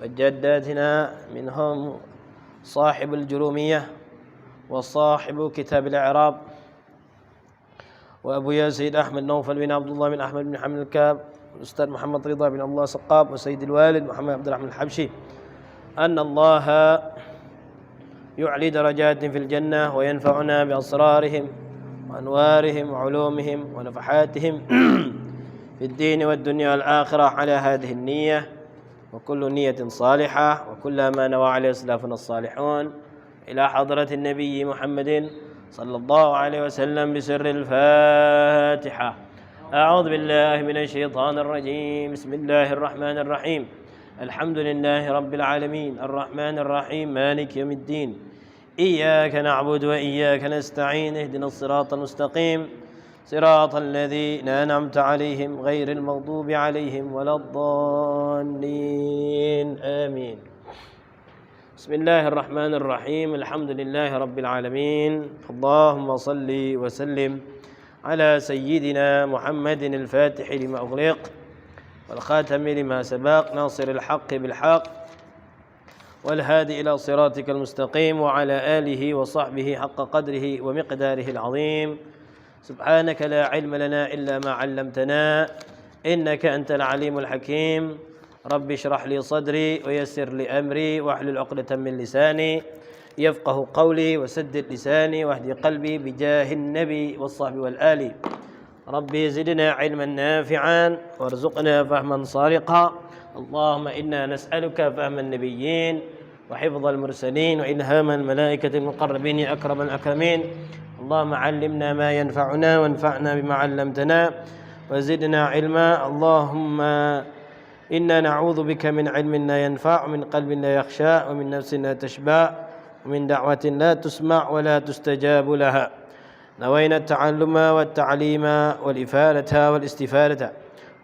وجداتنا منهم صاحب الجرومية وصاحب كتاب الإعراب وأبو يزيد أحمد نوفل بن عبد الله بن أحمد بن حمد الكاب والأستاذ محمد رضا بن الله سقاب وسيد الوالد محمد عبد الرحمن الحبشي أن الله يعلي درجات في الجنة وينفعنا بأسرارهم وأنوارهم وعلومهم ونفحاتهم في الدين والدنيا والآخرة على هذه النية وكل نية صالحة وكل ما نوى عليه أسلافنا الصالحون إلى حضرة النبي محمد صلى الله عليه وسلم بسر الفاتحة. أعوذ بالله من الشيطان الرجيم. بسم الله الرحمن الرحيم. الحمد لله رب العالمين الرحمن الرحيم مالك يوم الدين إياك نعبد وإياك نستعين اهدنا الصراط المستقيم صراط الذين أنعمت عليهم غير المغضوب عليهم ولا الضالين آمين. بسم الله الرحمن الرحيم. الحمد لله رب العالمين. اللهم صل وسلم على سيدنا محمد الفاتح لما أغلق والخاتم لما سبق ناصر الحق بالحق والهادي إلى صراطك المستقيم وعلى آله وصحبه حق قدره ومقداره العظيم. سبحانك لا علم لنا إلا ما علمتنا إنك أنت العليم الحكيم. رب اشرح لي صدري ويسر لي أمري واحلل عقدة من لساني يفقه قولي وسدد لساني واهدي قلبي بجاه النبي والصحب والآل. ربي زدنا علما نافعا وارزقنا فهما صارقا. اللهم إنا نسألك فهم النبيين وحفظ المرسلين وإلهام الملائكة المقربين يا أكرم الأكرمين. اللهم علمنا ما ينفعنا وانفعنا بما علمتنا وزدنا علما. اللهم إنا نعوذ بك من علم لا ينفع ومن قلب لا يخشى ومن نفس لا تشبع ومن دعوة لا تسمع ولا تستجاب لها. نوينا التعلم والتعليم والإفادة والاستفادة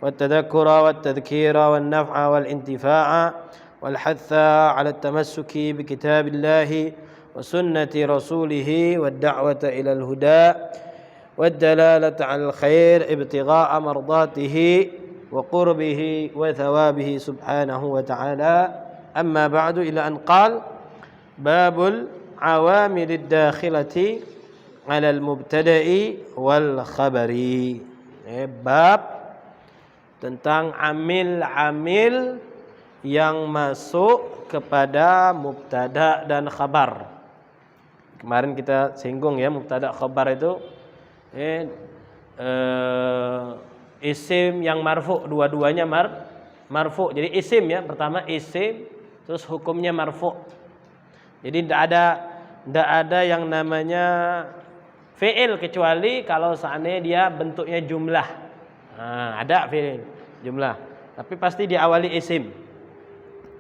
والتذكر والتذكير والنفع والانتفاع والحث على التمسك بكتاب الله وسنة رسوله والدعوة إلى الهدى والدلالة على الخير ابتغاء مرضاته وقربه وثوابه سبحانه وتعالى. أما بعد إلى أن قال باب العوامل الداخلة على المبتدأ والخبر. Bab tentang amil-amil yang masuk kepada mubtada dan khabar. Kemarin kita singgung ya, mubtada khabar itu isim yang marfu, dua-duanya marfu. Jadi isim ya, pertama isim terus hukumnya marfu. Jadi tidak ada yang namanya fi'il kecuali kalau seandainya dia bentuknya jumlah. Nah, ada fi'il jumlah, tapi pasti diawali isim.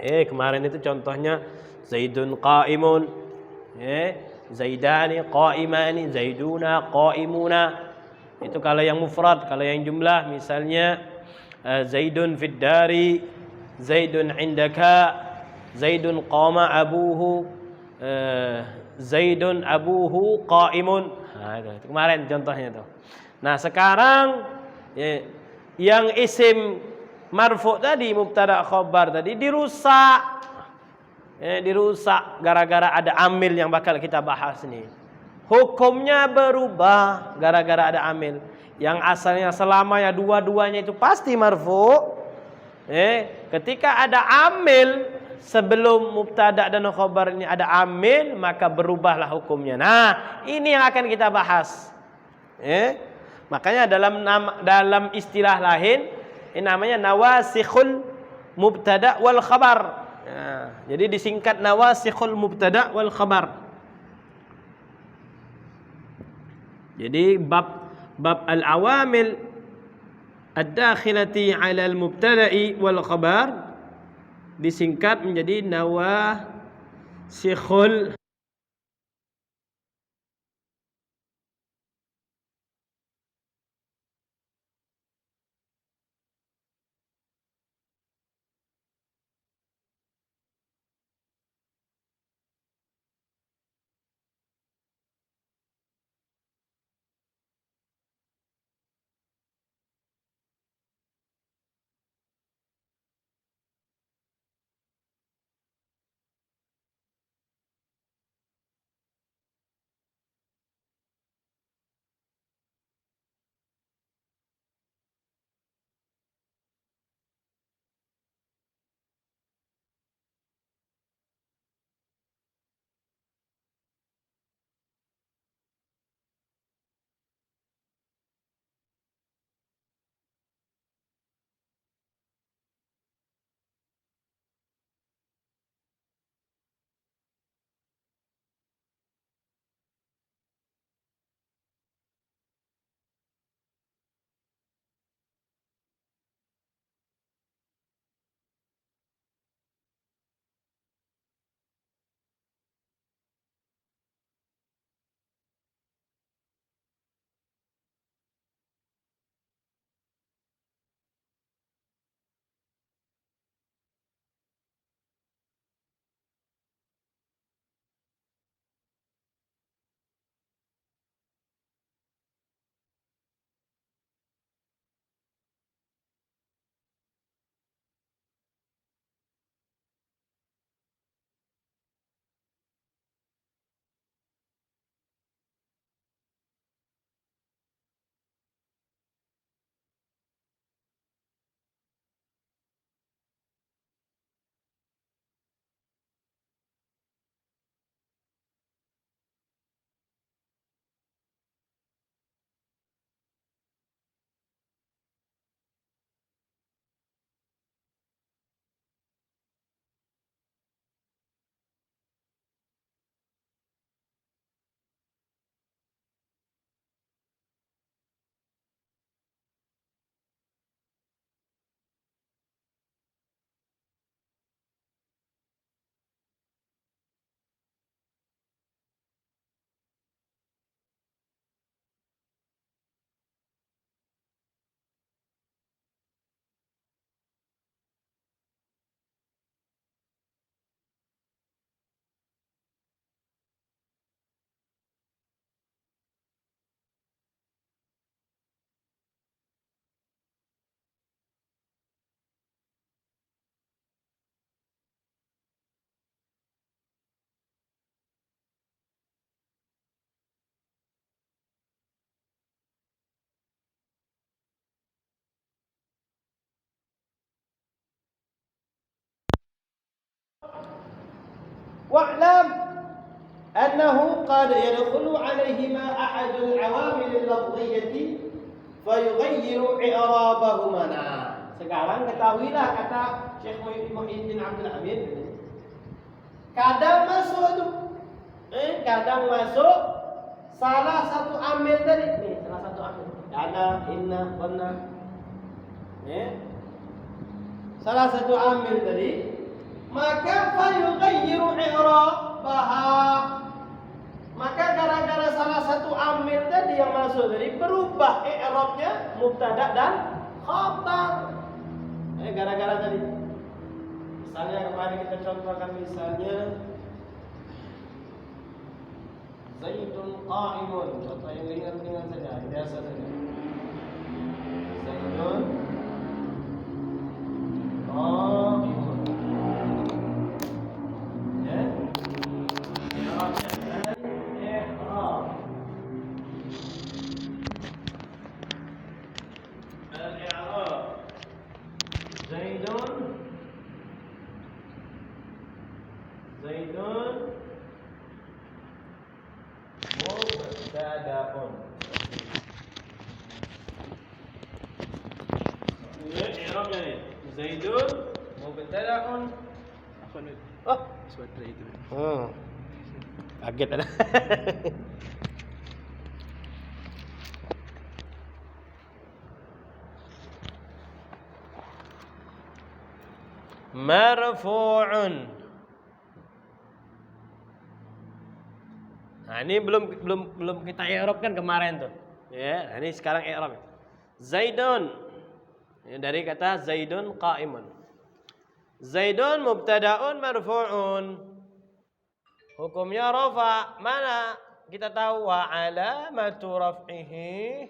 Kemarin itu contohnya Zaidun qa'imun, Zaidani qa'imani, Zaiduna qa'imuna. Itu kalau yang mufrad. Kalau yang jumlah misalnya Zaidun fid dari, Zaidun indaka, Zaidun qama abuhu, Zaidun abuhu qa'imun. Nah, itu kemarin contohnya itu. Nah, sekarang yang isim marfu tadi, mubtada khabar tadi dirusak. Dirusak gara-gara ada amil yang bakal kita bahas nih. Hukumnya berubah gara-gara ada amil. Yang asalnya selamanya dua-duanya itu pasti marfu. Ketika ada amil sebelum mubtada dan khabar ini ada amil, maka berubahlah hukumnya. Nah, ini yang akan kita bahas. Makanya dalam istilah lain ini namanya nawasikhul mubtada wal khabar. Jadi disingkat nawasikhul mubtada wal khabar. Jadi bab al-awamil ad-dakhilati 'ala al-mubtada'i wal khabar disingkat menjadi nawasikhul Wa'lam annahu qad yadkhulu 'alaihima ahadul 'awamil al-lafdhiyyati fayughayyiru i'rabahuma. Sekarang ketahuilah kata Syekh Muhyiddin Abdul Hamid, kadang masuk salah satu amil tadi. Nih, salah satu amil. Ana, inna, dhanna. Salah satu amil tadi, maka fayughayyiru i'rabaha. Maka gara-gara salah satu amil tadi yang masuk tadi berubah i'rabnya mubtada dan khabar. Gara-gara tadi. Misalnya kemarin kita contohkan misalnya Zaidun qa'imun. Contoh yang ringan-ringan saja, biasa saja. Zaidun qa'imun. Ya. I'rab. Al-i'rab. Zaidun mubtada'un. Ini i'rabnya nih. Zaidun mubtada'un. Oh, suara itu. Kaget ada. Marfu'un. Nah, ini belum kita i'rab kan kemarin tuh. Ya, ini sekarang i'rab. Zaidun. Ya, dari kata Zaidun qa'imun. Zaidun mubtada'un marfu'un. Hukumnya rafa. Mana? Kita tahu wa alamatu raf'ihi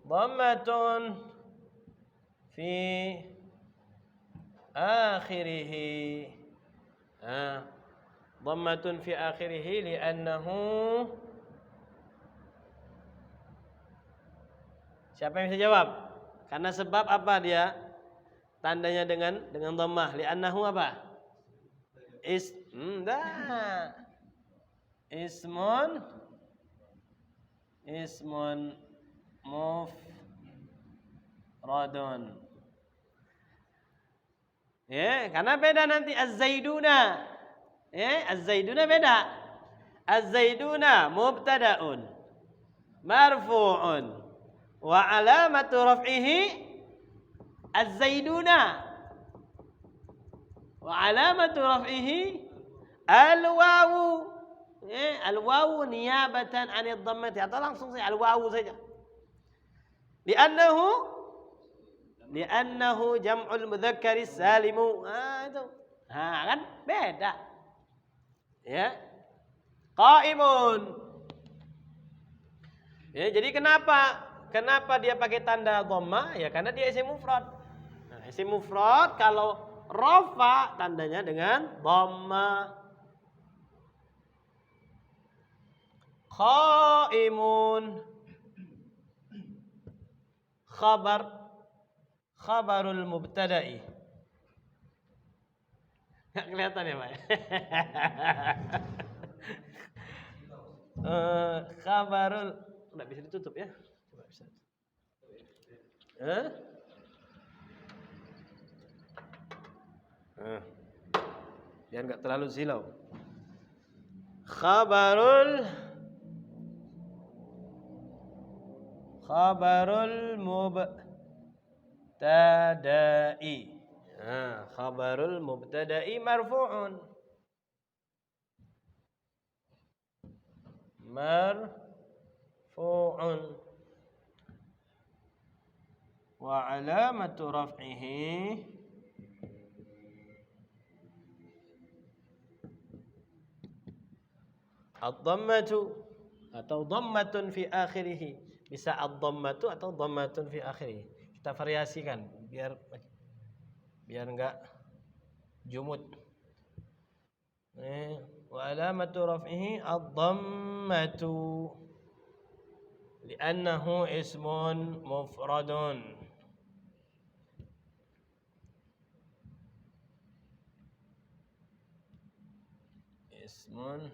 dhammatun fi akhirih. Dhammatun fi akhirih li'annahu. Siapa yang bisa jawab? Karena sebab apa dia tandanya dengan dhammah? Li'annahu apa? Ismun mufradun. Ya, karena beda nanti az-zaiduna. Ya, az-zaiduna beda. Az-zaiduna mubtada'un marfu'un wa alamatu raf'ihi az-zaiduna wa alamatu raf'ihi al-wawu. Al-wawu niyabatan 'anil dhammati, atau langsung saja al-wawu saja. Li'annahu jam'ul mudzakkaris salimu. Itu. Kan beda. Ya. Qa'imun. Ya, jadi kenapa dia pakai tanda dhammah? Ya karena dia isim mufrad. Nah, isim mufrad kalau rafa tandanya dengan dhammah. Qa'imun khabarul mubtada'i. Nggak kelihatan ya, Pak? Khabarul, nggak bisa ditutup ya? Coba bisa. Biar nggak terlalu silau. Khabarul mubtada'i. Khabarul mubtada'i marfu'un. Wa alamatu raf'ihi ad-dhammatu atau dhammatun fi akhirih. Bisa ad-dhammatu atau dhammatun fi akhirih. Kita variasikan biar enggak jumud. Wa alamatu raf'ihi ad-dhammatu li'annahu ismun mufradun. Ismun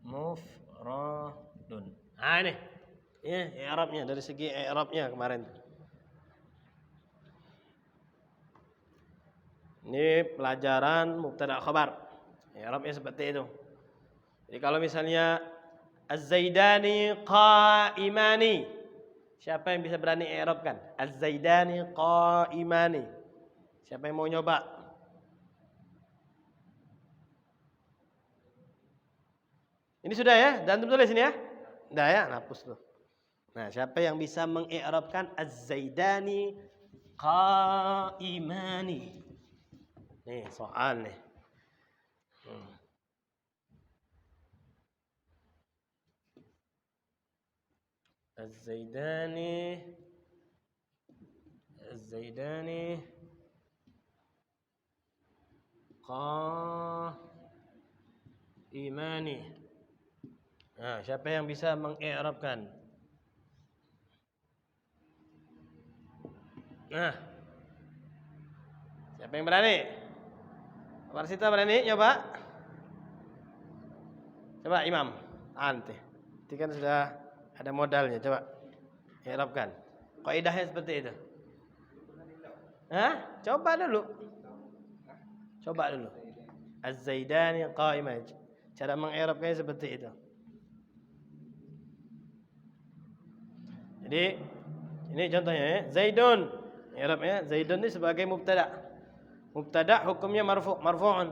mufradun. Ini. Ya, i'rabnya dari segi i'rabnya kemarin. Ini pelajaran mubtada khabar. I'rabnya seperti itu. Jadi kalau misalnya Az-Zaidani qa'imani. Siapa yang bisa berani i'rabkan? Az-Zaidani qa'imani. Siapa yang mau nyoba? Ini sudah ya? Dan tulis ini ya? Udah ya? Hapus tuh. Nah, siapa yang bisa mengi'rabkan Az-Zaidani qa'imani? Nih, soal nih. Az-Zaidani qa'imani. Nah, siapa yang bisa mengi'rabkan? Nah, siapa yang berani? Warsita berani nyoba? Coba Imam, anti. Itu kan sudah ada modalnya, coba i'rabkan. Kaidahnya seperti itu. Hah? Coba dulu. Az-Zaidani qa'iman. Cara mengi'rabkannya seperti itu. Jadi ini contohnya ya, Zaidun. I'rabnya Zaidun ini sebagai mubtada. Mubtada hukumnya marfu'un.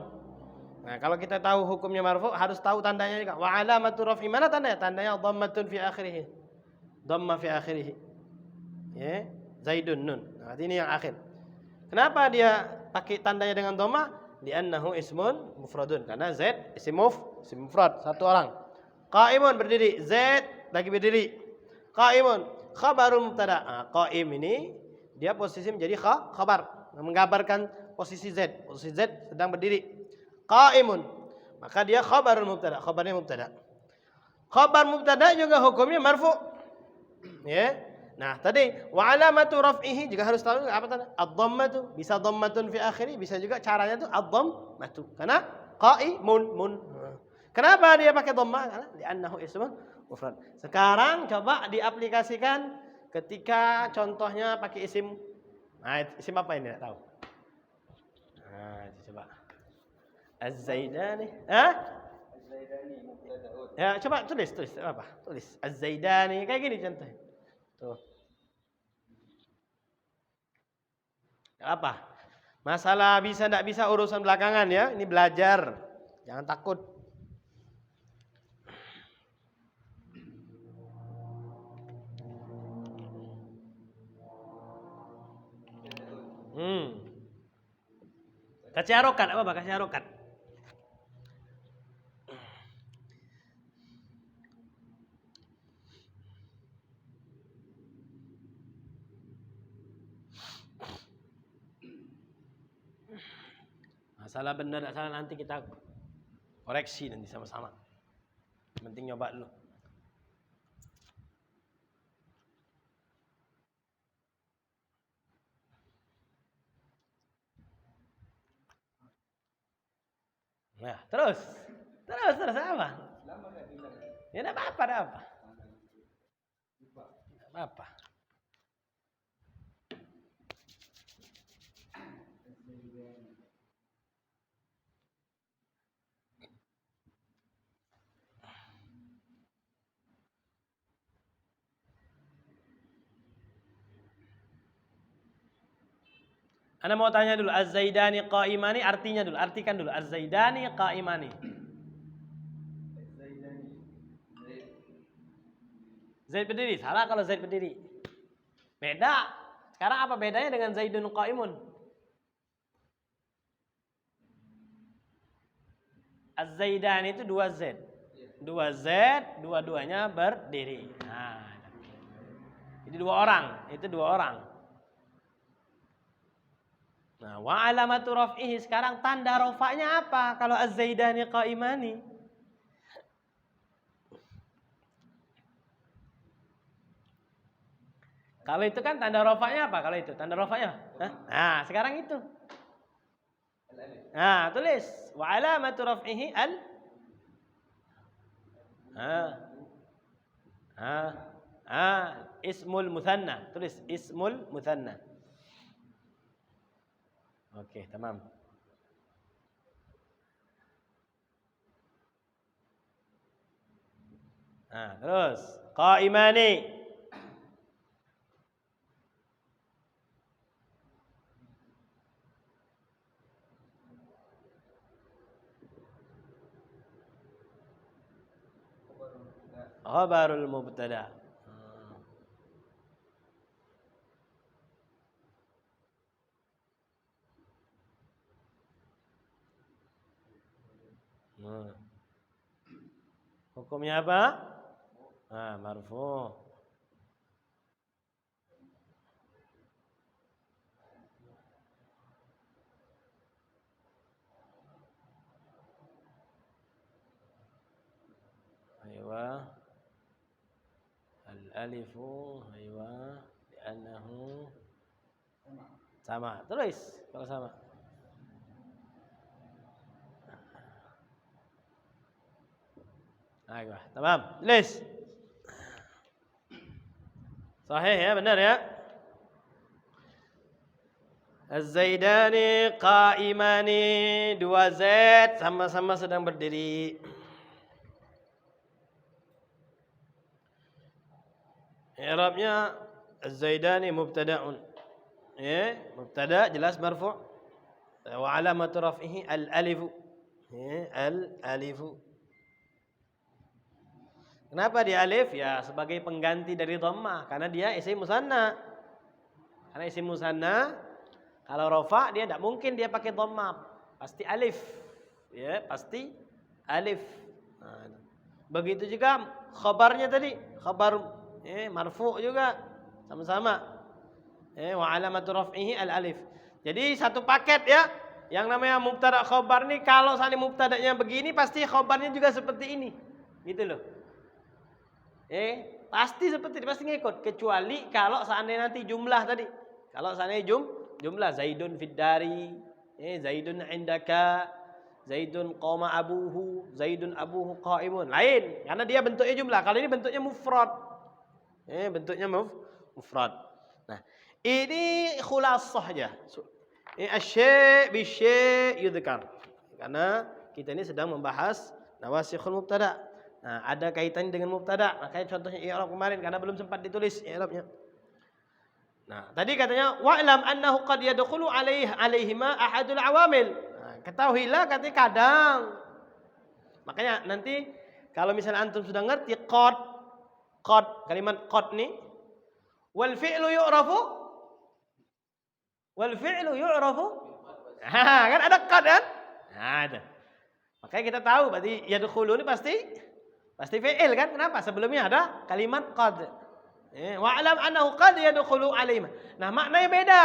Nah, kalau kita tahu hukumnya marfu' harus tahu tandanya juga. Wa alamatu raf'i, mana tandanya? Tandanya dhammatun fi akhirih. Dhamma fi akhirih. Ya, Zaidun nun. Nah, ini yang akhir. Kenapa dia pakai tandanya dengan dhamma? Li'annahu ismun mufradun. Karena Zaid isim mufrad, satu orang. Qa'imun berdiri, Zaid lagi berdiri. Qa'imun khabarul mubtada. Nah, qa'im ini dia posisi menjadi khabar, menggambarkan posisi Z. Posisi Z sedang berdiri. Qa'imun, maka dia khabarul mubtada, khabarnya mubtada. Khabar mubtada juga hukumnya marfu'. Ya. Nah, tadi wa alamatu raf'ihi juga harus tahu apa tadi? Ad-dhammatu, bisa dhammatun fi akhiri, bisa juga caranya itu ad-dhammatu. Karena qa'imun. Kenapa dia pakai dhamma? Karena li'annahu ismun mufrad. Sekarang coba diaplikasikan ketika contohnya pakai isim. Nah, isim apa ini? Enggak tahu. Nah, coba. Az-Zaidani. Az-Zaidani mubtada'un. Ya, coba tulis apa? Tulis Az-Zaidani kayak gini contohnya. Tuh. Apa? Masalah bisa enggak bisa urusan belakangan ya. Ini belajar. Jangan takut. Kasih harokat apa? Kasih harokat. Masalah benar tak salah nanti kita koreksi nanti sama-sama. Penting nyoba dulu. Nah, terus apa? Ya enggak apa-apa, enggak apa. Enggak apa-apa. Anda mau tanya dulu Az-Zaidani qa'imani artinya dulu, artikan dulu Az-Zaidani qa'imani. Zaid berdiri, salah kalau Zaid berdiri. Beda. Sekarang apa bedanya dengan Zaidun qa'imun? Az-Zaidani itu dua Z. Dua Z, dua-duanya berdiri. Nah, jadi dua orang, itu dua orang. Nah, wa alamatu raf'ihi, sekarang tanda rafa'nya apa? Kalau az-zaidani qa'imani. Kalau itu kan tanda rafa'nya apa? Kalau itu tanda rafa'nya. Nah, sekarang itu. Nah, tulis wa alamatu raf'ihi al ismul muthanna. Tulis ismul muthanna. Oke, tamam. Nah, terus qa'imani. Khabarul mubtada. Hukumnya apa? Marfu. Aywa. Al-alifu, aywa, li'annahu sama. Tulis kalau sama. Aywa, tamam. Tulis. Sahih ya, benar ya? Az-zaidani qa'imani, dua Z sama-sama sedang berdiri. I'rabnya az-zaidani mubtada'un. Ya, mubtada jelas marfu'. Wa alamatu raf'ihi al-alifu. Ya, al-alifu. Kenapa dia alif? Ya, sebagai pengganti dari dhammah karena dia isim musanna. Karena isim musanna kalau rafa dia tidak mungkin dia pakai dhammah, pasti alif. Ya, pasti alif. Nah, begitu juga khabarnya tadi, khabar marfu juga sama-sama. Wa alamatu raf'ihi al-alif. Jadi satu paket ya. Yang namanya mubtada khabar nih, kalau seandainya mubtadanya begini pasti khabarnya juga seperti ini. Gitu loh. Pasti seperti ini, pasti ngikut, kecuali kalau seandainya nanti jumlah tadi. Kalau seandainya jumlah Zaidun fid dari, Zaidun indaka, Zaidun qama abuhu, Zaidun abuhu qaimun. Lain, karena dia bentuknya jumlah. Kalau ini bentuknya mufrad. Bentuknya mufrad. Nah, ini khulasah aja. Asy-syai' bi-syai' yudhkar. Karena kita ini sedang membahas nawasikhul mubtada'. Nah, ada kaitannya dengan mubtada'. Makanya contohnya i'rab kemarin karena belum sempat ditulis i'rabnya. Nah, tadi katanya wa'lam annahu qad yadkhulu alaihima ahadul awamil. Nah, ketahuilah katanya kadang. Makanya nanti kalau misalnya antum sudah ngerti qad, kalimat qad nih wal fi'lu yu'rafu kan ada qad kan? Nah, ada. Makanya kita tahu berarti yadkhulu ini pasti fi'il kan? Kenapa? Sebelumnya ada kalimat qad. Wa'lam annahu qad yadkhulu alaihima. Nah, maknanya beda.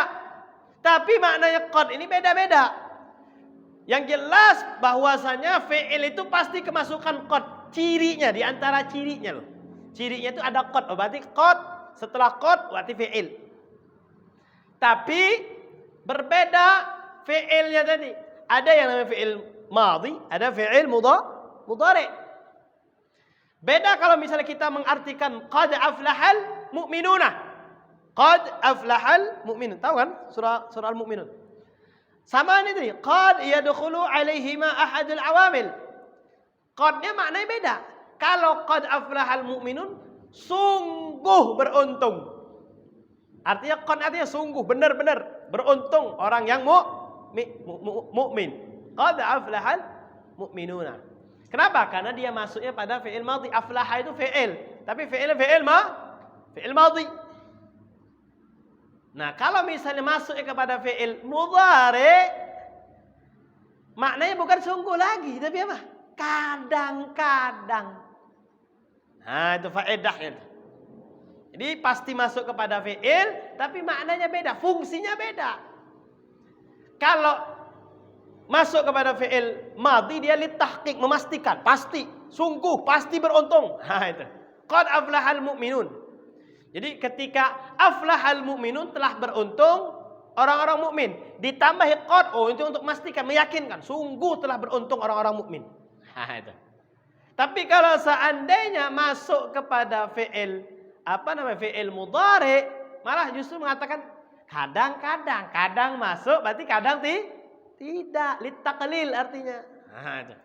Tapi maknanya qad ini beda-beda. Yang jelas bahwasanya fi'il itu pasti kemasukan qad. Cirinya, di antara cirinya loh. Cirinya itu ada qad. Oh, berarti qad, setelah qad berarti fi'il. Tapi berbeda fi'ilnya tadi. Ada yang namanya fi'il madhi, ada fi'il mudhari'. Beda kalau misalnya kita mengartikan qad aflahal mu'minuna. Qad aflahal mu'minun. Tahu kan surah Al-Mu'minun? Sama ini tadi, qad yadkhulu alaihima ahadul awamil. Qadnya maknanya beda. Kalau qad aflahal mu'minun, sungguh beruntung. Artinya qad artinya sungguh, benar-benar beruntung orang yang mukmin. Qad aflahal mu'minuna. Kenapa? Karena dia masuknya pada fi'il madhi. Aflaha itu fi'il, tapi fi'il madhi. Nah, kalau misalnya masuknya kepada fi'il mudhari, maknanya bukan sungguh lagi, tapi apa? Kadang-kadang. Nah, itu faedahnya. Jadi pasti masuk kepada fi'il, tapi maknanya beda, fungsinya beda. Kalau masuk kepada fi'il madhi dia litahqiq, memastikan, pasti, sungguh, pasti beruntung. Itu. Qad aflahal mu'minun. Jadi ketika aflahal mu'minun telah beruntung orang-orang mukmin, ditambahi qad, itu untuk memastikan, meyakinkan, sungguh telah beruntung orang-orang mukmin. Itu. Tapi kalau seandainya masuk kepada fi'il fi'il mudhari, malah justru mengatakan kadang-kadang, kadang masuk berarti kadang tidak, litaqlil artinya. Itu.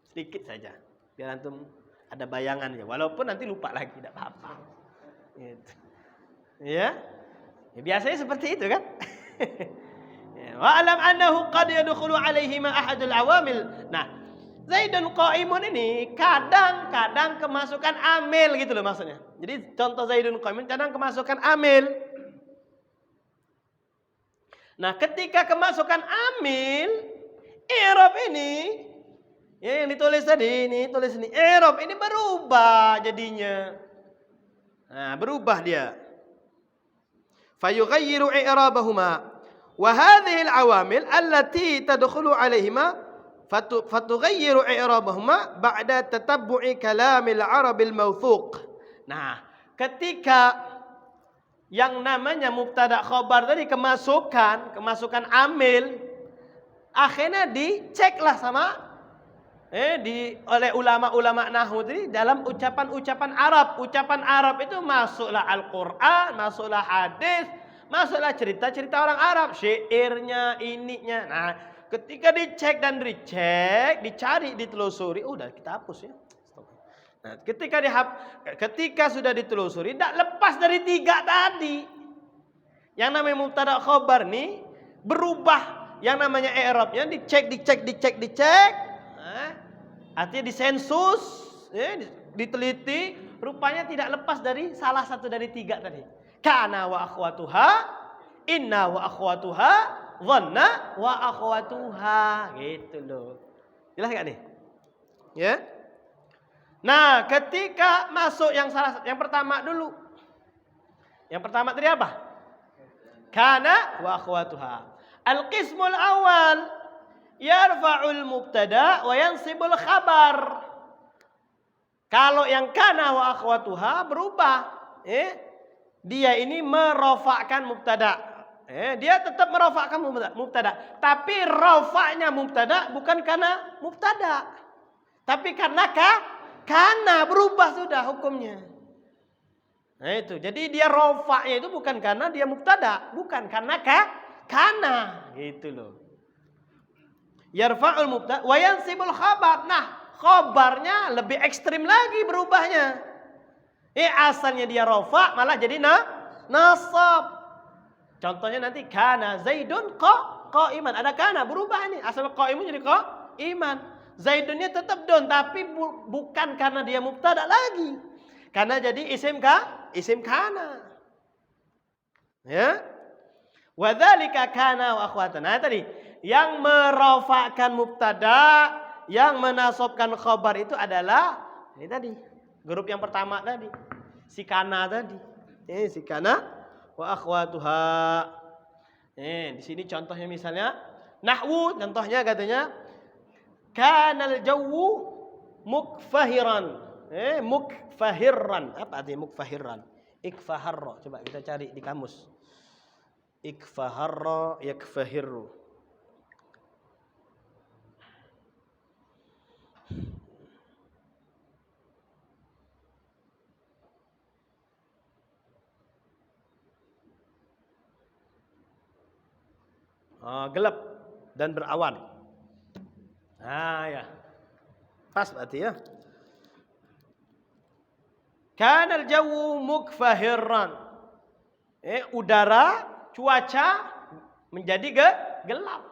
Sedikit saja. Biar antum ada bayangannya, walaupun nanti lupa lagi, tidak apa-apa. Gitu. Ya. Biasanya seperti itu kan? Wa alam annahu qad yadkhulu alaihi ma ahadul awamil. Nah, Zaidun qa'imun ini kadang-kadang kemasukan amil gitu loh maksudnya. Jadi contoh Zaidun qa'imun kadang kemasukan amil. Nah, ketika kemasukan amil, i'rab ini ya yang ditulis tadi, ini tulis ini, i'rab ini berubah jadinya. Nah, berubah dia. Fayughayyiru i'rabahuma wa hadhihi al-awamil allati tadkhulu 'alayhima fatughayyiru i'rabahuma ba'da tatabbu'i kalamil 'arabil mawthuq. Nah, ketika yang namanya mubtada khabar tadi kemasukan amil, akhirnya diceklah sama oleh ulama-ulama nahwu tadi dalam ucapan-ucapan Arab. Ucapan Arab itu masuklah Al-Qur'an, masuklah hadis, masuklah cerita-cerita orang Arab, syairnya, ininya. Nah, ketika dicek dan dicari, ditelusuri, udah kita hapus ya. Nah, ketika sudah ditelusuri, tidak lepas dari 3 tadi. Yang namanya mubtada khabar nih berubah, yang namanya i'rabnya dicek. Artinya disensus, diteliti, rupanya tidak lepas dari salah satu dari 3 tadi. Kana wa akhwatuha, inna wa akhwatuha, dhanna wa akhwatuha, gitu loh. Jelas enggak nih? Ya. Nah, ketika masuk yang pertama dulu. Yang pertama tadi apa? Kana wa akhwatuha. Al-qismul awal yarfa'ul mubtada wa yansibul khabar. Kalau yang kana wa akhwatuha berubah, dia ini merofakkan mubtada. Dia tetap merofakkan mubtada, tapi rofaknya mubtada bukan karena mubtada, tapi karena kana berubah sudah hukumnya. Nah itu, jadi dia rofaknya itu bukan karena dia mubtada, bukan karena kana, gitu loh. Yarfa'ul mubtada wa yansibul khabar. Nah, khabarnya lebih ekstrim lagi berubahnya. Asalnya dia rafa malah jadi nasab. Contohnya nanti kana Zaidun qa'iman. Ada kana berubah ini. Asal qa'imun jadi qa'iman. Zaidunnya tetap don tapi bukan karena dia mubtada lagi. Karena jadi isim kana. Ya. Wa dzalika kana wa akhwatana. Nah, tadi yang merofakkan mubtada, yang menasabkan khabar itu adalah ini tadi, grup yang pertama tadi, si kana tadi. Si kana wa akhwatuha. Di sini contohnya misalnya nahwu, contohnya katanya kanal jawwu mukfahiran. Mukfahirran. Apa artinya mukfahirran? Ikfaharra. Coba kita cari di kamus. Ikfaharra yakfahirru. Gelap dan berawan. Ya. Pas berarti ya. Kanal jawu mukfahirran. Udara, cuaca menjadi gelap.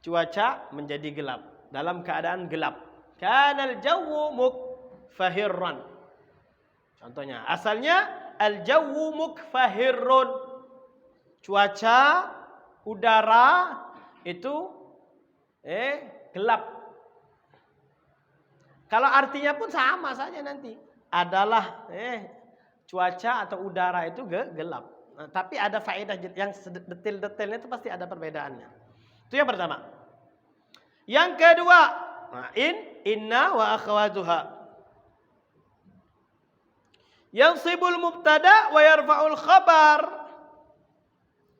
Cuaca menjadi gelap. Dalam keadaan gelap. Kanal jawu mukfahirran. Contohnya, asalnya al-jawu mukfahirrun. Cuaca, udara itu gelap. Kalau artinya pun sama saja nanti. Adalah cuaca atau udara itu gelap. Nah, tapi ada faedah yang detail-detailnya itu pasti ada perbedaannya. Itu yang pertama. Yang kedua, nah, inna wa akhawatuha. Yansibul mubtada wa yarfa'ul khabar.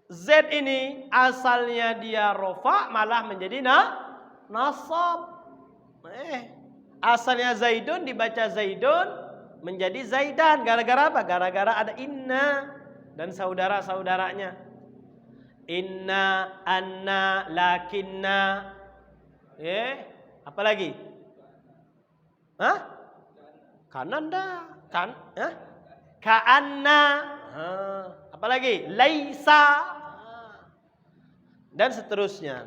Z ini asalnya dia rofa malah menjadi nasab. Asalnya Zaidun dibaca Zaidun menjadi Zaidan. Gara-gara apa? Gara-gara ada inna dan saudara-saudaranya. Inna, anna, lakinna. Apa lagi? Hah? Kananda. Ka'anna. Apa lagi? Laisa. Dan seterusnya.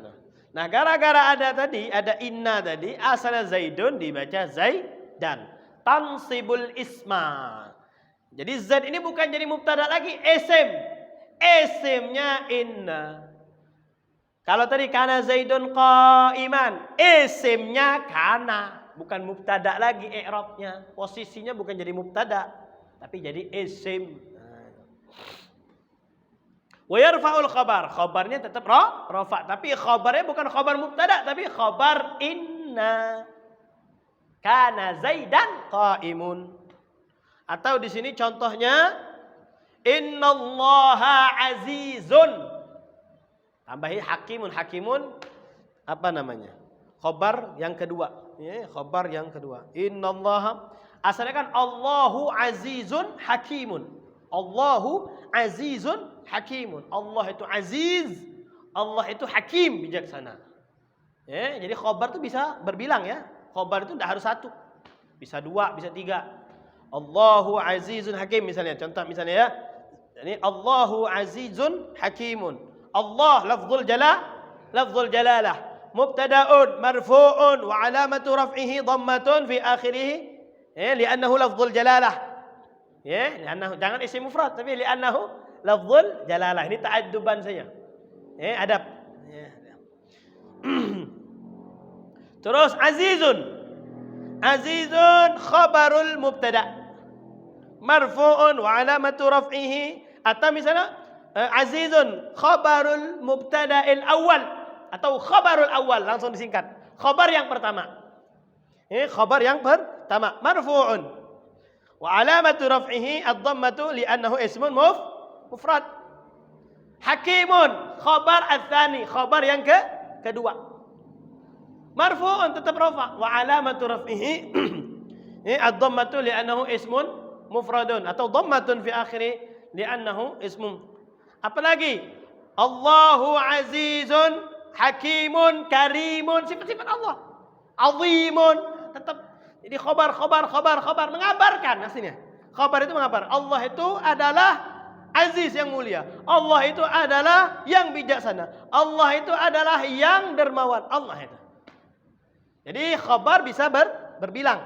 Nah, gara-gara ada inna tadi, asalnya Zaidun dibaca Zaidan. Tansibul isma. Jadi Z ini bukan jadi mubtada lagi, isim. Isimnya inna. Kalau tadi kana Zaidun qa'iman, isimnya kana, bukan mubtada lagi i'rabnya. Posisinya bukan jadi mubtada, tapi jadi isim. Wa yarfa'ul khabar. Khabarnya tetap rafa, tapi khabarnya bukan khabar mubtada, tapi khabar inna. Kana Zaidan qa'imun. Atau di sini contohnya innallaha azizun. Tambahi hakimun. Hakimun apa namanya? Khabar yang kedua. Khabar yang kedua. Innallaha, asalnya kan Allahu azizun hakimun. Allahu azizun hakimun. Allah itu aziz, Allah itu hakim, bijaksana. Jadi khabar itu bisa berbilang ya. Khabar itu tidak harus satu, bisa dua, bisa tiga. Allahu azizun hakim misalnya. Contoh misalnya ya. Ini Allahu azizun hakimun. Allah lafzul jalalah. Mubtada'un marfu'un wa alamatu raf'ihi dhammatun fi akhirih. Li'annahu lafzul jalalah. Li'annahu, jangan isim mufrad tapi li'annahu lafzul jalalah. Ini ta'adduban saja. Adab. Terus azizun. Azizun khabarul mubtada. Marfu'un wa alamatu raf'ihi. Atau misalnya azizun khabarul mubtada'il awal. Atau khabarul awal. Langsung disingkat. Khabar yang pertama. Khabar yang pertama. Marfu'un. Wa alamatu raf'ihi ad-dhammatu li'annahu ismun mufrad. Hakimun khabar ats-tsani, khabar yang kedua. Marfu'un tetap rafa wa alamatu raf'ihi ad-dhammatu li'annahu ismun mufradun atau dhammatun fi akhiri li'annahu ismun. Apalagi Allahu azizun hakimun karimun, sifat-sifat Allah. Azimun tetap jadi khabar mengabarkan aslinya. Khabar itu mengabar. Allah itu adalah aziz yang mulia. Allah itu adalah yang bijaksana. Allah itu adalah yang dermawan. Allah itu. Jadi khabar bisa berbilang.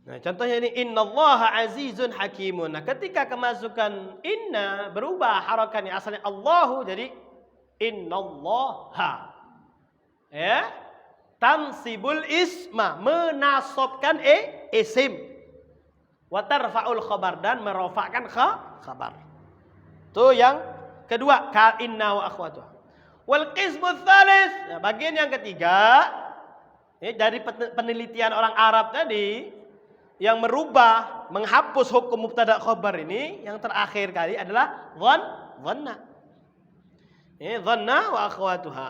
Nah, contohnya ini innallaha azizun hakimun. Nah, ketika kemasukan inna berubah harakatnya asalnya Allahu jadi innallaha. Tansibul isma, menasabkan isim. Wa tarfa'ul khabar, dan merofakkan khabar. Itu yang kedua, ka inna wa akhwatuha. Wal qismu tsalis, nah, bagian yang ketiga, dari penelitian orang Arab tadi yang merubah, menghapus hukum mubtada khabar ini, yang terakhir kali adalah dhanna. Dhanna wa akhwatuha.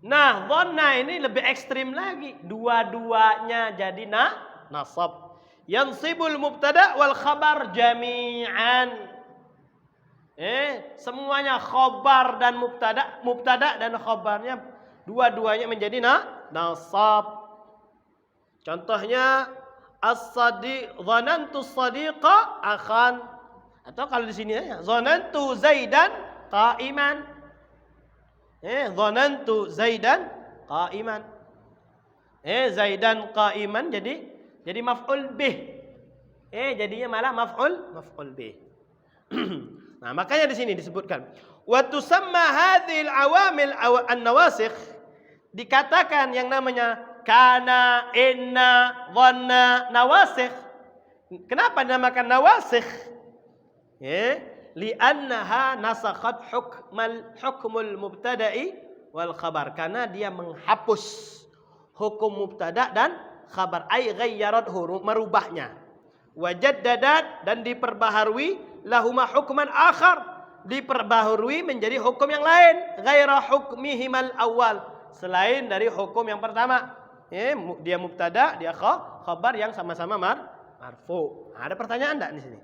Nah, dhanna ini lebih ekstrim lagi. Dua-duanya jadi nasab. Yansibul mubtada wal khabar jami'an. Semuanya khabar dan mubtada dan khabarnya dua-duanya menjadi nasab. Contohnya as-sadiq, dhanantu as-sadiqa akhan. Atau kalau di sini ya, dhanantu Zaidan qa'iman. Dhanantu Zaidan qa'iman. Zaidan qa'iman jadi maf'ul bih. Jadinya malah maf'ul bih. Nah, makanya di sini disebutkan wa tusamma hadhil awamil an-nawasikh, dikatakan yang namanya kana, inna, dhanna, nawasikh. Kenapa dinamakan nawasikh? Li'annaha nasakhat hukmul mubtada'i wal khabar. Karena dia menghapus hukum mubtada dan khabar. Ay ghayyarathu, merubahnya. Wajaddadat, dan diperbaharui lahuma hukman akhar. Diperbaharui menjadi hukum yang lain. Ghaira hukmihimal awal. Selain dari hukum yang pertama. Dia mubtada, dia khabar yang sama-sama marfu. Ada pertanyaan enggak di sini?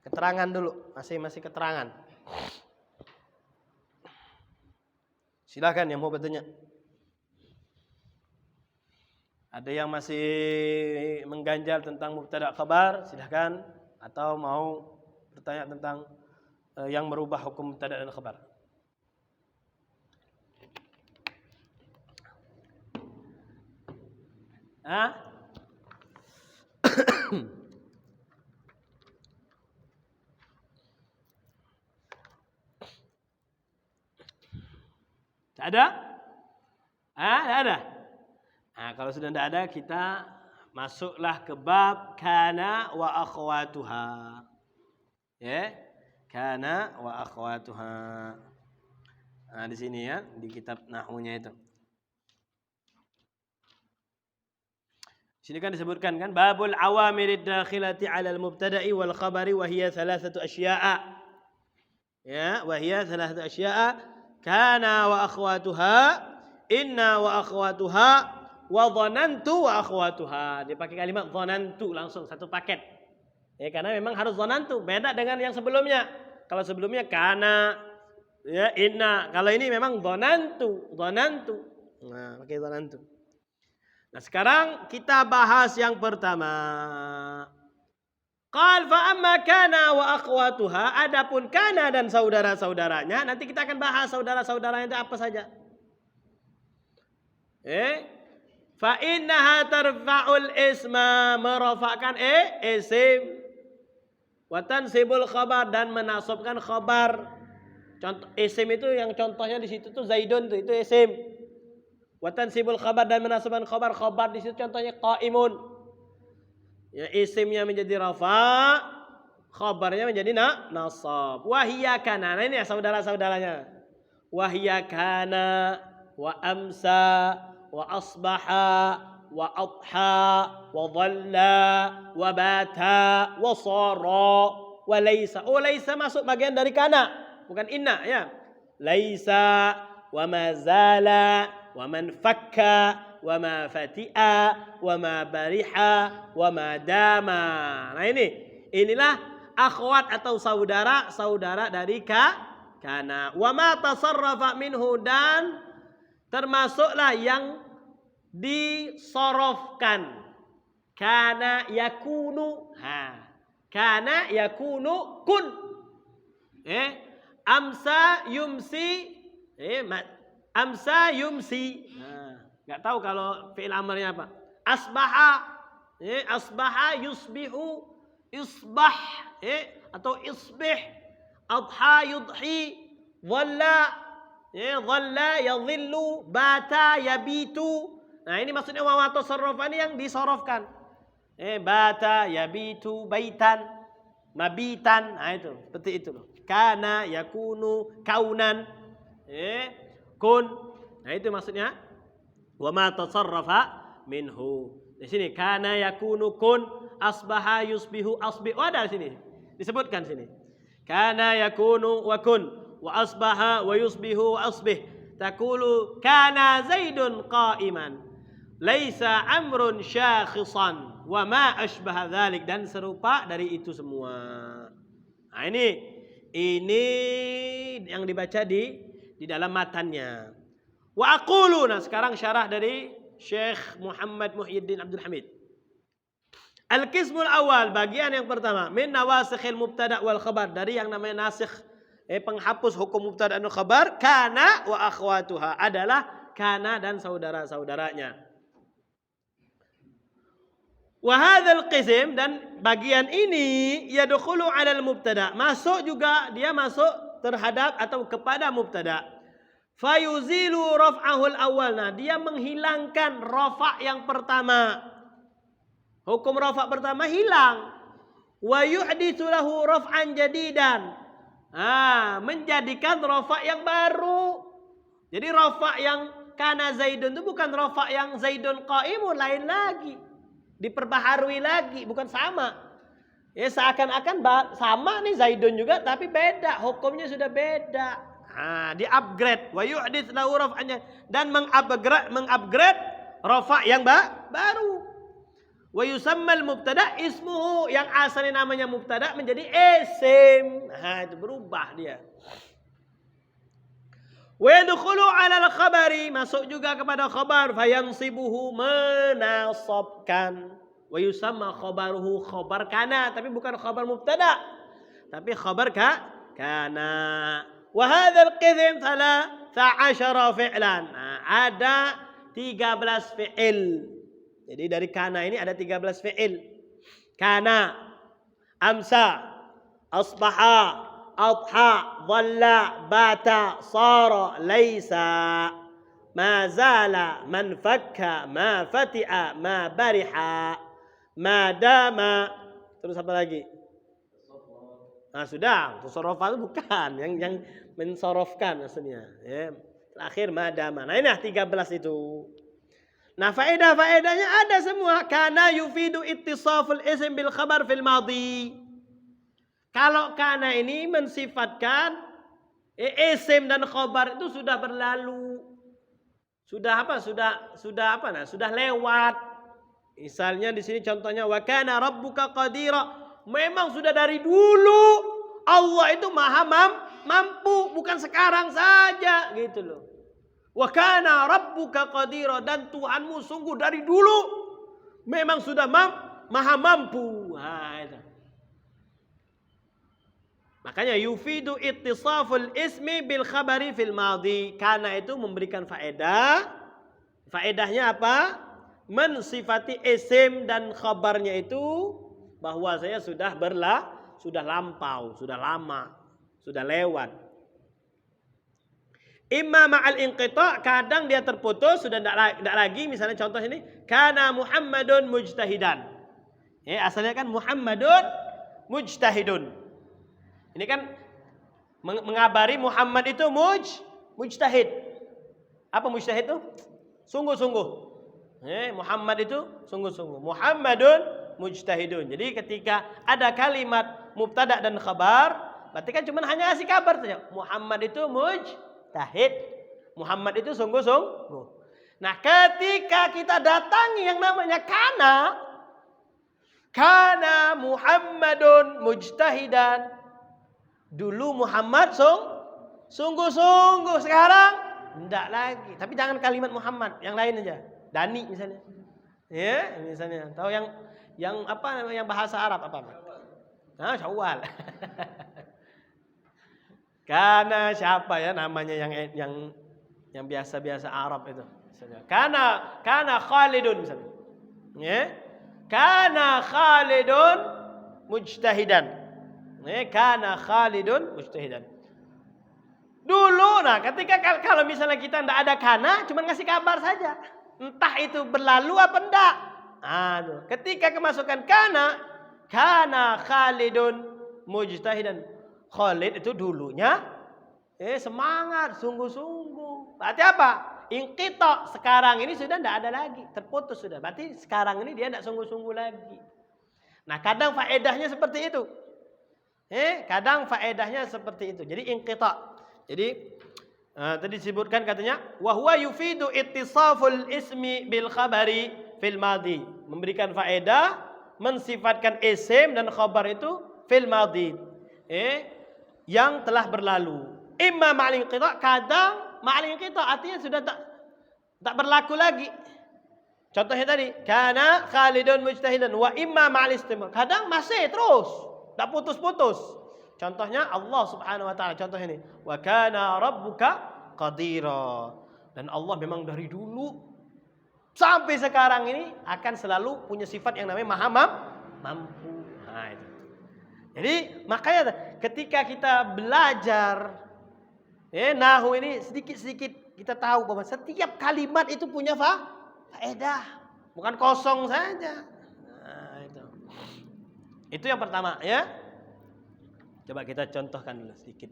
Keterangan dulu, masih keterangan. Silakan yang mau bertanya. Ada yang masih mengganjal tentang mubtada khabar, silakan. Atau mau bertanya tentang yang merubah hukum mubtada dan khabar. Tak ada? Tak ada? Nah, kalau sudah tidak ada, kita masuklah ke bab kana wa akhwatuha. Ya, kana wa akhwatuha. Nah, di sini ya, di kitab nahwunya itu. Sini kan disebutkan kan babul awamirid dakhilati 'ala al-mubtada'i wal khabari wa hiya thalathatu asya'a. Ya, wa hiya thalathatu asya'a kana wa akhwatuha, inna wa akhwatuha, wa dhanantu wa akhwatuha. Dia pakai kalimat dhanantu langsung satu paket. Ya, karena memang harus dhanantu, beda dengan yang sebelumnya. Kalau sebelumnya kana, ya inna. Kalau ini memang dhanantu. Nah, pakai dhanantu. Nah, sekarang kita bahas yang pertama. Qal fa amma kana wa akhwatuha, adapun kana dan saudara-saudaranya, nanti kita akan bahas saudara-saudaranya itu apa saja. Fa innaha tarfa'ul isma, merafa'kan isim, wa tansibul khabar, dan menasabkan khabar. Contoh isim itu yang contohnya di situ tuh Zaidun tuh, itu isim. Wa tansibul khabar, dan menasabkan khabar. Khabar di situ contohnya qaimun. Ya, isimnya menjadi rafa, khabarnya menjadi nasab. Wahiyya kana, nah ini ya saudara-saudaranya. Wahiyya kana, wa amsa, wa asbaha, wa adha, wa dhalla, wa bata, wa sara, wa laisa. Oh, laisa masuk bagian dari kana, bukan inna ya. Laisa, wa mazala, wa man fakka, wa ma fati'a, wa ma bariha, wa ma dama. Nah inilah akhwat atau saudara dari kana. Wa ma tasarrafa minhu, dan termasuklah yang disorofkan. Kana yakunu, kana yakunu kun. Amsa yumsi, amsa yumsi. Nggak tahu kalau fi'il amarnya apa. Asbaha, asbaha yusbihu, isbah, atau isbih. Adha yudhi, dhalla, dhalla yadhillu, bata yabitu. Nah, ini maksudnya wa tasarrufan yang disorofkan. Bata yabitu baitan, mabitan. Nah, itu seperti itu loh. Kana yakunu kaunan, kun. Nah, itu maksudnya wa ma tasarrafa minhu. Di sini kana yakunu kun, asbaha yusbihu asbih. Oh, ada di sini. Disebutkan sini. Kana yakunu wa kun, wa asbaha wa yusbihu wa asbih. Taqulu kana Zaidun qa'iman, laisa amrun syakhisan, wa ma ashbaha dzalik, dan serupa dari itu semua. Nah, ini yang dibaca di dalam matannya. Wa aqulu, nah sekarang syarah dari Syekh Muhammad Muhyiddin Abdul Hamid. Al-qismul awal, bagian yang pertama, min nawasikhil mubtada wal khabar, dari yang namanya nasikh, penghapus hukum mubtada dan khabar. Kana wa akhwatuha, adalah kana dan saudara-saudaranya. Wa hadzal qism, dan bagian ini yadkhulu 'alal mubtada, masuk juga, dia masuk terhadap atau kepada mubtada. Fayuzilu raf'ahul awal. Nah, dia menghilangkan rafa' yang pertama. Hukum rafa' pertama hilang. Wa yuhditsu lahu raf'an jadidan. Menjadikan rafa' yang baru. Jadi rafa' yang kana Zaidun itu bukan rafa' yang Zaidun qaimun, lain lagi. Diperbaharui lagi, bukan sama. Ya seakan-akan sama nih Zaidun juga tapi beda, hukumnya sudah beda. Di-upgrade wa yuhdits lahu raf'an dan mengupgrade rafa' yang baru. Wa yusammal mubtada ismuhu, yang asalnya namanya mubtada menjadi isim. Itu berubah dia. Wa yadkhulu 'ala al-khabari, masuk juga kepada khabar, fayansibuhu, menasabkan. Wa yusamma khabaruhu khabar kana, tapi bukan khabar mubtada, tapi khabar kana. Wa hadzal qism 13 fi'lan. Ada 13 fi'il. Jadi dari kana ini ada 13 fi'il. Kana, amsa, asbaha, adha, dhalla, bata, sara, laisa, ma zala, man fakka, ma fati'a, ma bariha, ma dama. Terus apa lagi? Sudah, tasarrufa itu bukan yang mensorofkan maksudnya. Ya. Terakhir madama. Nah ini 13 itu. Nah faedah-faedahnya ada semua. Kana yufidu ittisaful ism bil khabar fil madhi. Kalau kana ini mensifatkan isim dan khabar itu sudah berlalu. Sudah apa? Sudah lewat. Misalnya di sini contohnya wa kana rabbuka qadira. Memang sudah dari dulu Allah itu maha mampu, bukan sekarang saja gitu loh. Wa kana rabbuka qadira, dan Tuhanmu sungguh dari dulu memang sudah maha mampu. Itu. Makanya yufidu ittisaful ismi bil khabari fil madhi. Kana itu memberikan faedah. Faedahnya apa? Mensifati isim dan khabarnya itu bahwa saya sudah lampau, sudah lama, sudah lewat. Imma ma'al inqita', kadang dia terputus, sudah tidak lagi. Misalnya contoh ini, kana Muhammadun mujtahidan. Asalnya kan Muhammadun mujtahidun. Ini kan mengabari Muhammad itu mujtahid. Apa mujtahid itu? Sungguh-sungguh. Muhammad itu sungguh-sungguh. Muhammadun mujtahidun. Jadi ketika ada kalimat mubtada dan khabar, berarti kan cuma hanya ngasih kabar saja. Muhammad itu mujtahid. Muhammad itu sungguh-sungguh. Nah, ketika kita datangi yang namanya kana Muhammadun mujtahidan. Dulu Muhammad sungguh-sungguh, sekarang enggak lagi. Tapi jangan kalimat Muhammad, yang lain aja. Dani misalnya. Ya, misalnya. Tahu yang apa namanya, yang bahasa Arab apa? Syawal. Karena siapa ya namanya yang biasa-biasa Arab itu? Misalnya, karena Khalidun misalnya. Ya. Kana Khalidun mujtahidan. Kana Khalidun mujtahidan. Dulu, nah ketika kalau misalnya kita tidak ada kana, cuma ngasih kabar saja. Entah itu berlalu apa enggak. Ketika kemasukan kana Khalidun mujtahidan. Khalid itu dulunya semangat, sungguh-sungguh. Berarti apa? Inqita, sekarang ini sudah tidak ada lagi, terputus sudah. Berarti sekarang ini dia tidak sungguh-sungguh lagi. Nah, kadang faedahnya seperti itu. Kadang faedahnya seperti itu. Jadi inqita. Jadi tadi disebutkan katanya wa huwa yufidu ittisaful ismi bil khabari fil madhi, memberikan faedah mensifatkan isim dan khabar itu fil madhi, yang telah berlalu. Imma ma'al inqita', kadang ma'al inqita' artinya sudah tak berlaku lagi. Contohnya tadi kana Khalidun mujtahidan, wa imma ma'al istimrar, kadang masih terus, tak putus-putus. Contohnya Allah Subhanahu wa taala, contoh ini, wa kana rabbuka qadira, dan Allah memang dari dulu sampai sekarang ini akan selalu punya sifat yang namanya maha mampu. Itu. Jadi makanya ketika kita belajar Nahu ini sedikit-sedikit kita tahu bahwa setiap kalimat itu punya faedah, bukan kosong saja. Nah, itu yang pertama ya. Coba kita contohkan dulu sedikit.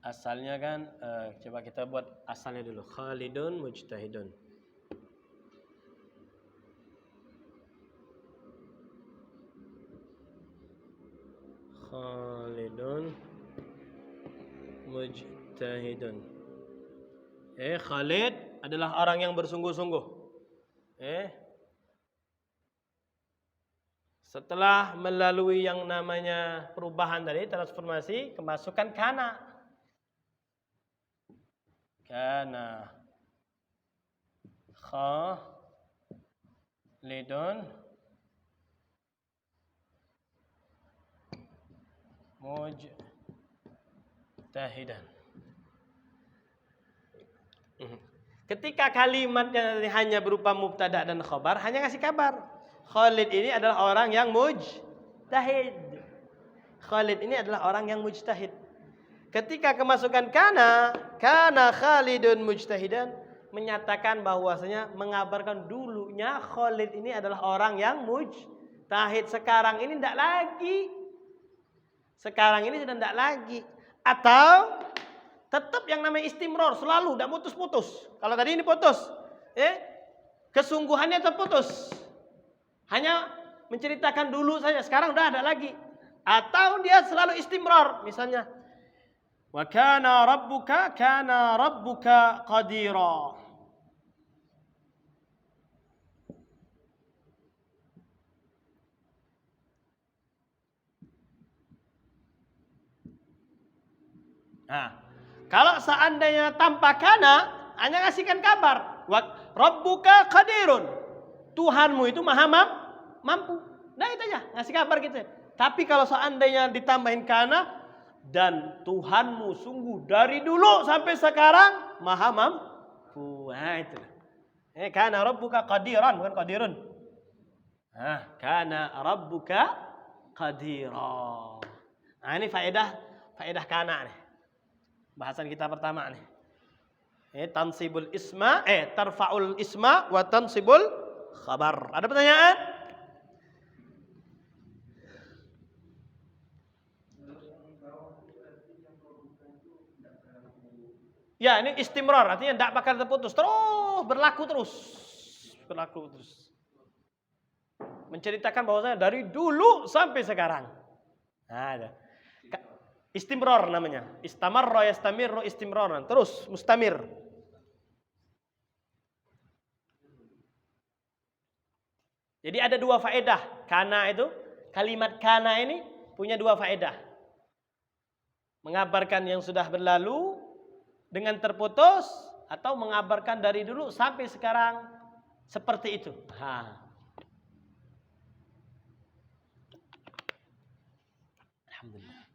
Asalnya kan, coba kita buat asalnya dulu. Khalidun mujtahidun. Khalidun mujtahidun. Khalid adalah orang yang bersungguh-sungguh. Setelah melalui yang namanya perubahan tadi, transformasi, kemasukan kana. Kana Khalidun mujtahidan. Ketika kalimatnya hanya berupa mubtada dan khabar, hanya kasih kabar. Khalid ini adalah orang yang mujtahid. Khalid ini adalah orang yang mujtahid. Ketika kemasukan kana Khalidun mujtahidan, menyatakan bahwasanya mengabarkan dulunya Khalid ini adalah orang yang mujtahid. Sekarang ini tidak lagi. Sekarang ini sudah tidak lagi. Atau tetap yang namanya istimror, selalu tidak putus-putus. Kalau tadi ini putus, kesungguhannya terputus. Hanya menceritakan dulu saja, sekarang sudah ada lagi. Atau dia selalu istimror, misalnya wa kana rabbuka qadira. Nah, kalau seandainya tanpa kana, hanya ngasihkan kabar. Wa rabbuka qadirun. Tuhanmu itu maha mampu. Nah itu aja, ngasih kabar gitu. Tapi kalau seandainya ditambahin kana, dan Tuhanmu sungguh dari dulu sampai sekarang maha mampu. Nah itu. Kana rabbuka qadiran, bukan qadirun. Kana rabbuka qadiran. Nah ini faedah kana nih. Bahasan kita pertama nih. Tansibul isma, tarfa'ul isma wa tansibul khabar. Ada pertanyaan? Ya, ini istimrar, artinya tidak bakal terputus. Terus berlaku terus. Menceritakan bahwasanya dari dulu sampai sekarang. Nah, ada. Istimrar namanya. Istamarra yastamirru istimraran. Terus mustamir. Jadi ada dua faedah. Kana itu, kalimat kana ini punya dua faedah. Mengabarkan yang sudah berlalu dengan terputus, atau mengabarkan dari dulu sampai sekarang seperti itu. Alhamdulillah.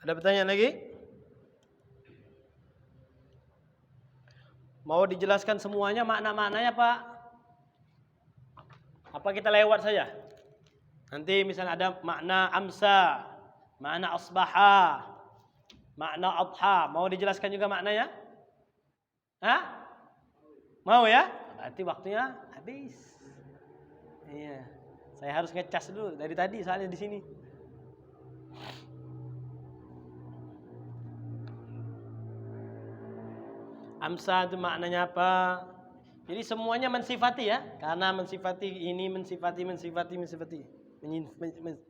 Ada pertanyaan lagi? Mau dijelaskan semuanya makna-maknanya Pak? Apa kita lewat saja? Nanti misalnya ada makna amsa, makna asbaha, makna adha. Mau dijelaskan juga maknanya? Hah? Mau ya? Berarti waktunya habis. Iya. Saya harus ngecas dulu dari tadi soalnya di sini. Amsa itu maknanya apa? Jadi semuanya mensifati ya, karena mensifati ini,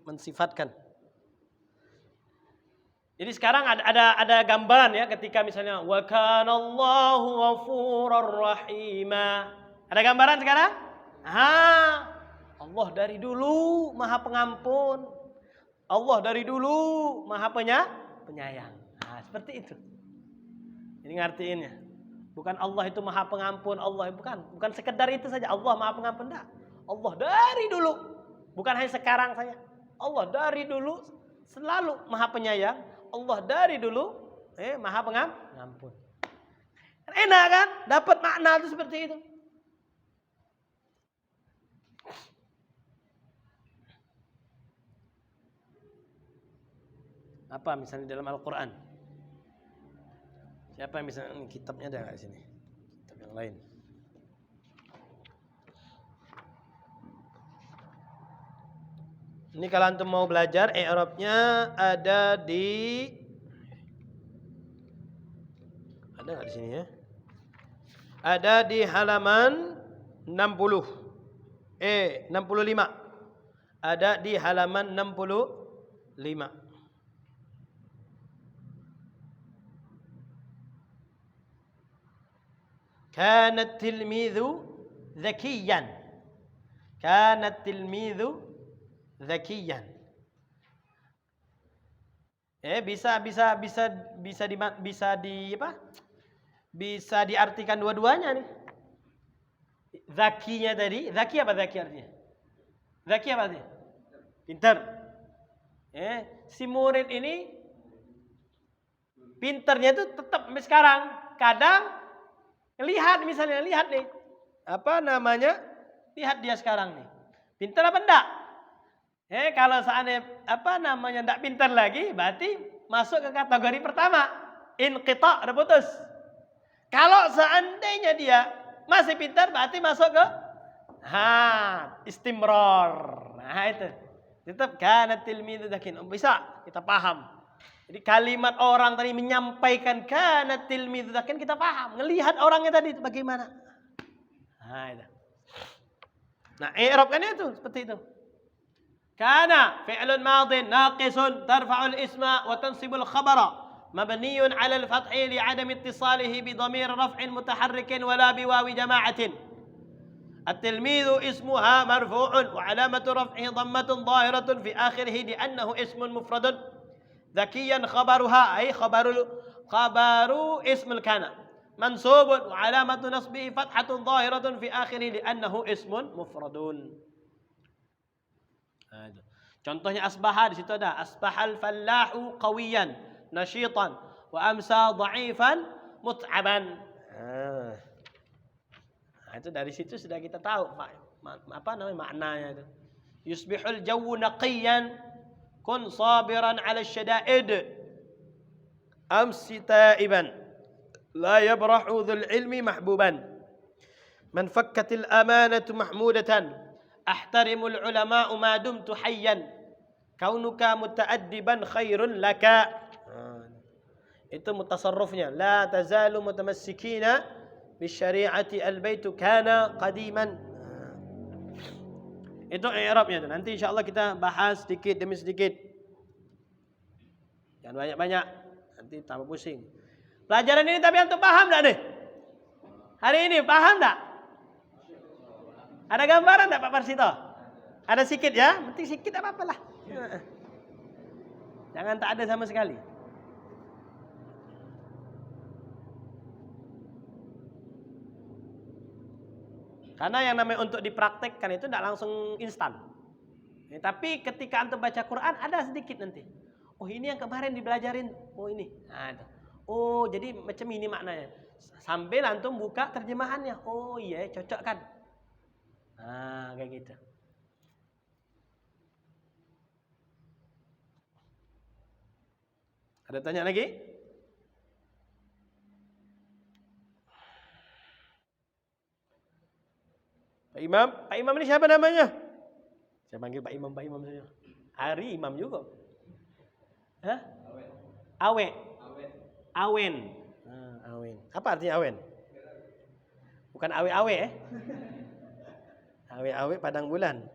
mensifatkan. Jadi sekarang ada gambaran ya, ketika misalnya wa kana Allahu ghafurur rahima. Ada gambaran sekarang? Allah dari dulu Maha Pengampun. Allah dari dulu Maha Penyayang. Nah, seperti itu. Ini ngartiinnya. Bukan Allah itu Maha Pengampun, Allah bukan sekedar itu saja Allah Maha Pengampun, enggak. Allah dari dulu. Bukan hanya sekarang saja. Allah dari dulu selalu Maha Penyayang. Allah dari dulu Maha Pengampun. Enak kan? Dapat makna itu seperti itu. Apa misalnya dalam Al-Quran? Siapa yang bisa kitabnya ada nggak di sini? Kitab yang lain. Ini kalau antum mau belajar i'rabnya ada nggak di sini ya? Ada di halaman 60. 65. Ada di halaman 65. Kana tilmidhu zakiyan. Kana tilmidhu zakiyan. Bisa diartikan dua-duanya nih. Zakinya tadi, zaki apa zaki artinya? Zaki apa artinya? Pintar. Si murid ini pintarnya itu tetap sampai sekarang. Kadang lihat misalnya, lihat nih. Apa namanya? Lihat dia sekarang nih. Pintar apa enggak? Kalau seandainya enggak pintar lagi, berarti masuk ke kategori pertama. Inqita, udah putus. Kalau seandainya dia masih pintar, berarti masuk ke istimrar. Nah itu. Tetap kana tilmidhu zakin. Bisa kita paham. Jadi kalimat orang tadi menyampaikan kana tilmidhu zakin, kita paham. Ngelihat orangnya tadi bagaimana. Nah itu. Nah i'rabnya itu seperti itu. Kana fi'lun madin naqisun tarfa'ul isma wa tansibul khabara mabniyun 'ala al-fathi li'adam ittisalihi bi dhamir raf'in mutaharrikin wala bi wawi jama'atin. At-tilmidhu ismuha marfu'un wa 'alamatu raf'ihi dhammatun dhahiratun fi akhirih li'annahu ismun mufradun. Zakiyan khabaruha ay khabaru ismul kana mansubun wa 'alamatu nasbihi fathatun dhahiratun fi akhirih li'annahu ismun mufradun. Contohnya asbaha di situ ada asbahal fallahu qawiyan nashitan wa amsa dha'ifan mut'aban. Itu dari situ sudah kita tahu apa namanya maknanya itu. Yusbihul jawu naqiyan kun sabiran 'ala asy-syada'id amsi ta'iban la yabrahu dhul ilmi mahbuban man fakkatil amanatu mahmudatan ahtarimul ulama'u ma dumtu hayyan kaunuka muta'addiban khairun laka. Itu mutasarrufnya la tazalu mutamassikina bisyari'ati al-baitu kana qadiman. Itu i'rabnya. Nanti insyaallah kita bahas sedikit demi sedikit. Jangan banyak-banyak, nanti tambah pusing. Pelajaran ini tapi antum paham enggak nih? Hari ini paham enggak? Ada gambaran enggak Pak Parsito? Ada sedikit ya? Penting sedikit apa-apalah. Jangan tak ada sama sekali. Karena yang namanya untuk dipraktekkan itu tidak langsung instan. Tapi ketika antum baca Quran ada sedikit nanti. Oh ini yang kemarin dibelajarin. Oh ini. Nah, itu. Oh jadi macam ini maknanya. Sambil antum buka terjemahannya. Oh iya cocok kan. Nah kayak gitu. Ada tanya lagi? Pak Imam ini siapa namanya? Saya panggil Pak Imam saja. Hari Imam juga. Hah? Awe. Awen. Awen. Apa artinya awen? Bukan awe-awe ya? Awe-awe padang bulan.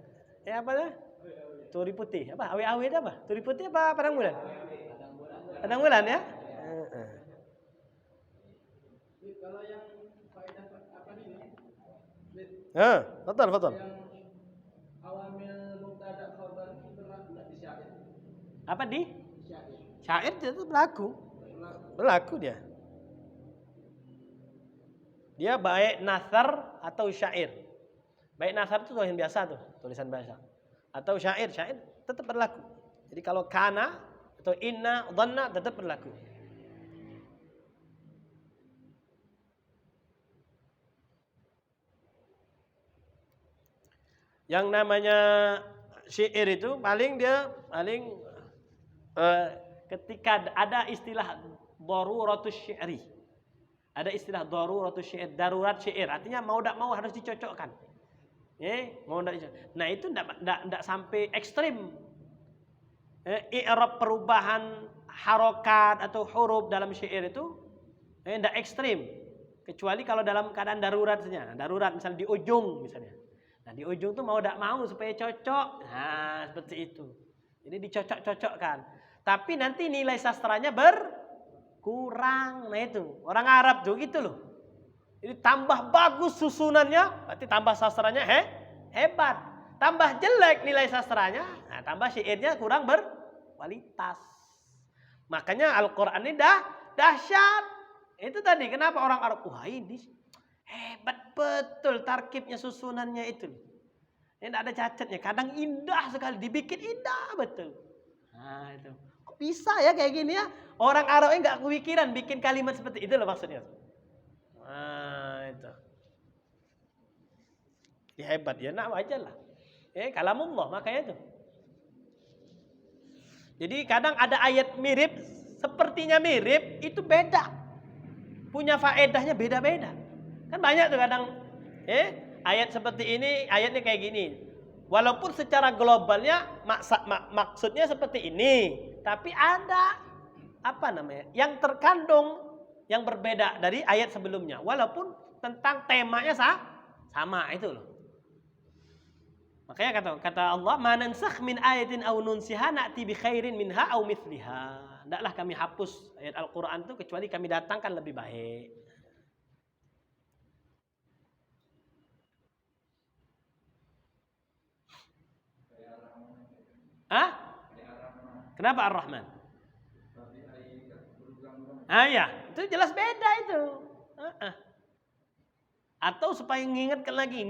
Apa dah? Turi putih. Apa? Awe-awe itu apa? Turi putih apa padang bulan? Padang bulan ya? Kalau yang faedah apa ini? Betul. Awamil mubtada khabar itu berlaku enggak di syair? Apa di? Syair. Syair itu berlaku dia. Dia baik nasar atau syair. Baik nasar itu tulisan biasa tuh, tulisan biasa. Atau syair tetap berlaku. Jadi kalau kana atau inna, dhanna tetap berlaku. Yang namanya syair itu paling ketika ada istilah daruratus syi'ri. Ada istilah daruratus syair, darurat syair. Artinya mau tidak mau harus dicocokkan. Mau tidak dicocokkan. Nah itu tidak sampai ekstrim. I'rab perubahan harokat atau huruf dalam syair itu tidak ekstrim. Kecuali kalau dalam keadaan daruratnya. Darurat misalnya di ujung misalnya. Nah di ujung tuh mau tidak mau supaya cocok. Nah seperti itu. Jadi dicocok-cocokkan. Tapi nanti nilai sastranya berkurang. Nah itu. Orang Arab tuh gitu loh. Jadi tambah bagus susunannya. Berarti tambah sastranya hebat. Tambah jelek nilai sastranya. Nah tambah syairnya kurang berkualitas. Makanya Al-Quran ini dahsyat. Itu tadi kenapa orang Arab. Wah ini hebat betul tarkibnya susunannya itu. Ini tidak ada cacatnya. Kadang indah sekali. Dibikin indah betul. Nah itu. Kok bisa ya kayak gini ya? Orang Arab ini nggak kepikiran bikin kalimat seperti itu loh maksudnya. Nah itu. Ya hebat ya. Nah wajar lah. Kalamullah makanya itu. Jadi kadang ada ayat mirip. Sepertinya mirip. Itu beda. Punya faedahnya beda-beda. Kan banyak tuh kadang ayat seperti ini, ayatnya kayak gini. Walaupun secara globalnya maksudnya seperti ini, tapi ada apa namanya? Yang terkandung yang berbeda dari ayat sebelumnya. Walaupun tentang temanya sama itu loh. Makanya kata Allah, "Ma nansakh min ayatin aw nunsiha na'ti bi khairin minha aw mithliha." Tidaklah kami hapus ayat Al-Qur'an itu kecuali kami datangkan lebih baik. Kenapa Ar-Rahman? Ya, itu jelas beda itu. Atau supaya mengingatkan lagi.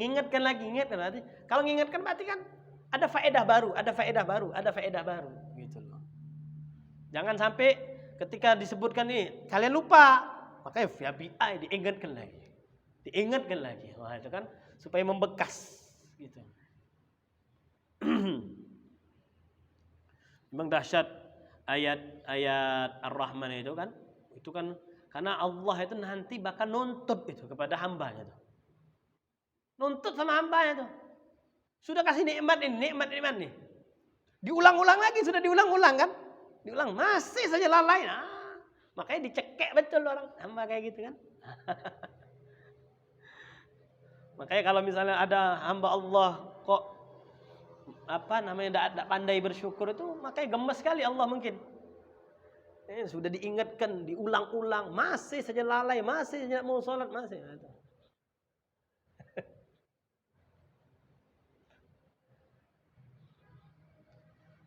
Berarti, kalau mengingatkan berarti kan ada faedah baru, gitu loh. Jangan sampai ketika disebutkan ini kalian lupa, makanya FBI diingatkan lagi. Wah itu kan supaya membekas, gitu. Memang dahsyat ayat Ar-Rahman itu kan karena Allah itu nanti bakal nuntut itu kepada hambanya tuh. Nuntut sama hambanya tuh. Sudah kasih nikmat nih. Diulang-ulang lagi, sudah diulang-ulang kan? Diulang masih saja lalai. Makanya dicekek betul orang hamba kayak gitu kan. Makanya kalau misalnya ada hamba Allah kok tidak pandai bersyukur itu, makanya gemes sekali Allah mungkin. Sudah diingatkan, diulang-ulang, masih saja lalai, masih saja mau sholat, masih.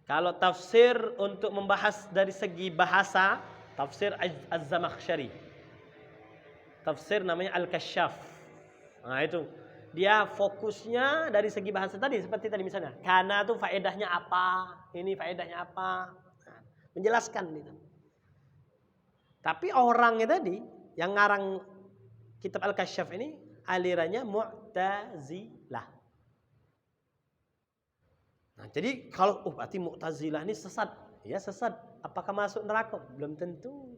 Kalau tafsir untuk membahas dari segi bahasa, tafsir Az-Zamakhsyari. Tafsir namanya Al-Kasyaf. Nah itu. Dia fokusnya dari segi bahasa tadi seperti tadi misalnya kana tuh faedahnya apa, ini faedahnya apa, menjelaskan gitu. Tapi orangnya tadi yang ngarang kitab Al-Kasyaf ini alirannya Mu'tazilah. Nah, jadi kalau berarti Mu'tazilah ini sesat, ya sesat. Apakah masuk neraka? Belum tentu.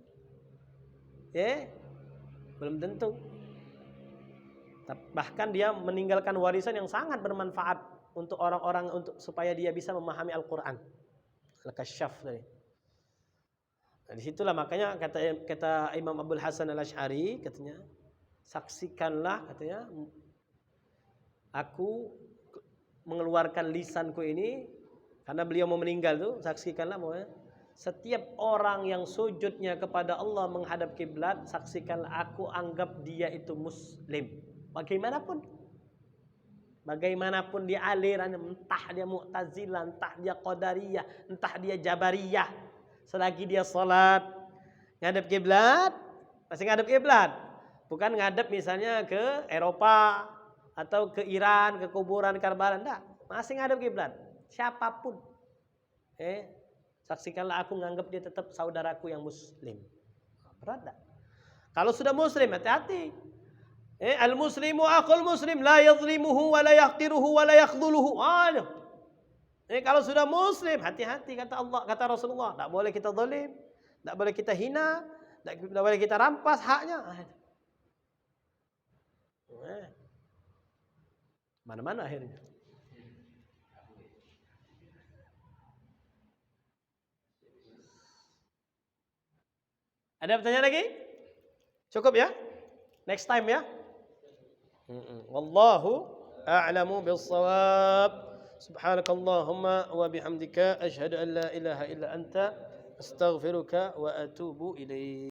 Belum tentu. Bahkan dia meninggalkan warisan yang sangat bermanfaat untuk orang-orang untuk supaya dia bisa memahami Al-Qur'an. Al-Kasyaf tadi. Nah, disitulah makanya kata Imam Abdul Hasan Al-Asy'ari katanya, saksikanlah katanya aku mengeluarkan lisanku ini karena beliau mau meninggal tuh, saksikanlah bahwa setiap orang yang sujudnya kepada Allah menghadap kiblat, saksikanlah aku anggap dia itu muslim. Bagaimanapun dia aliran, entah dia Mu'tazilah, entah dia Qadariyah, entah dia Jabariyah, selagi dia salat ngadep kiblat, masih ngadep kiblat. Bukan ngadep misalnya ke Eropa atau ke Iran, ke kuburan Karbala, enggak, masih ngadep kiblat. Siapapun. Saksikanlah aku nganggap dia tetap saudaraku yang muslim. Berat enggak? Kalau sudah muslim, hati-hati. Al-muslimu akhul muslim, la yadhlimuhu wa la yahqiruhu wa la yakhdhuluhu. Kalau sudah muslim, hati-hati kata Allah, kata Rasulullah, tak boleh kita zalim, tak boleh kita hina, tak boleh kita rampas haknya. Mana-mana akhirnya. Ada pertanyaan lagi? Cukup ya? Next time ya. Wallahu a'lamu bis-shawab. Subhanakallahumma wa bihamdika asyhadu an la ilaha illa anta astaghfiruka wa atubu ilaik.